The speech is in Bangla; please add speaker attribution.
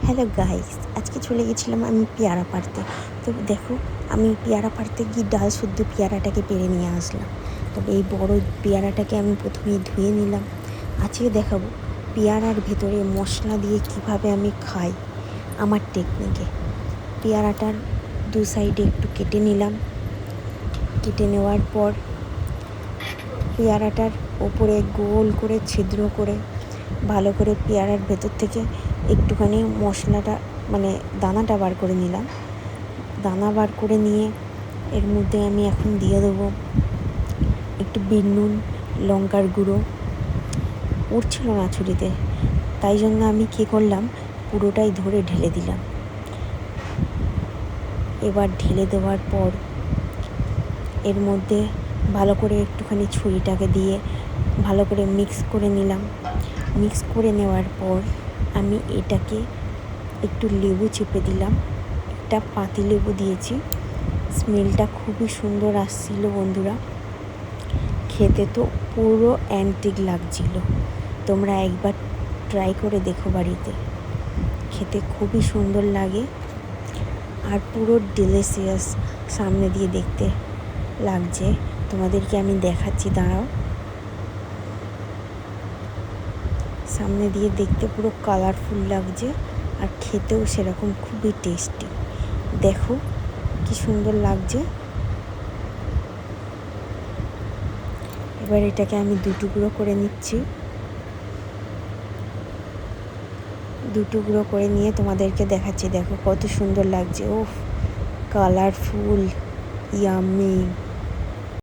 Speaker 1: হ্যালো গাইস, আজকে চলে গেছিলাম আমি পেয়ারা পাড়তে। তো দেখো, আমি পেয়ারা পাড়তে গিয়ে ডাল শুদ্ধ পেয়ারাটাকে পেড়ে নিয়ে আসলাম। তবে এই বড় পেয়ারাটাকে আমি প্রথমেই ধুয়ে নিলাম। আজকে দেখাবো পেয়ারার ভেতরে মশলা দিয়ে কিভাবে আমি খাই আমার টেকনিকে। পেয়ারাটার দু সাইডে একটু কেটে নিলাম। কেটে নেওয়ার পর পেয়ারাটার ওপরে গোল করে ছিদ্র করে ভালো করে পেয়ারার ভেতর থেকে একটুখানি মশলাটা মানে দানাটা বার করে নিলাম। দানা বার করে নিয়ে এর মধ্যে আমি এখন দিয়ে দেবো একটু বিট নুন, লঙ্কার গুঁড়ো। উঠছিল না ছুরিতে, তাই জন্য আমি কী করলাম, পুরোটাই ধরে ঢেলে দিলাম। এবার ঢেলে দেওয়ার পর এর মধ্যে ভালো করে একটুখানি ছুরিটাকে দিয়ে ভালো করে মিক্স করে নিলাম। মিক্স করে নেওয়ার পর আমি এটাকে একটু লেবু চেপে দিলাম। একটা পাতিলেবু দিয়েছি। স্মেলটা খুবই সুন্দর আসছিল বন্ধুরা। খেতে তো পুরো অ্যান্টিক লাগছিল। তোমরা একবার ট্রাই করে দেখো বাড়িতে, খেতে খুবই সুন্দর লাগে আর পুরো ডেলিশিয়াস সামনে দিয়ে দেখতে লাগছে। তোমাদেরকে আমি দেখাচ্ছি, দাঁড়াও। সামনে দিয়ে দেখতে পুরো কালারফুল লাগছে আর খেতেও সেরকম খুবই টেস্টি। দেখো কি সুন্দর লাগছে। এবার এটাকে আমি দু টুকরো করে নিচ্ছি। দু টুকরো করে নিয়ে তোমাদেরকে দেখাচ্ছি। দেখো কত সুন্দর লাগছে। ওফ, কালারফুল, ইয়াম্মি।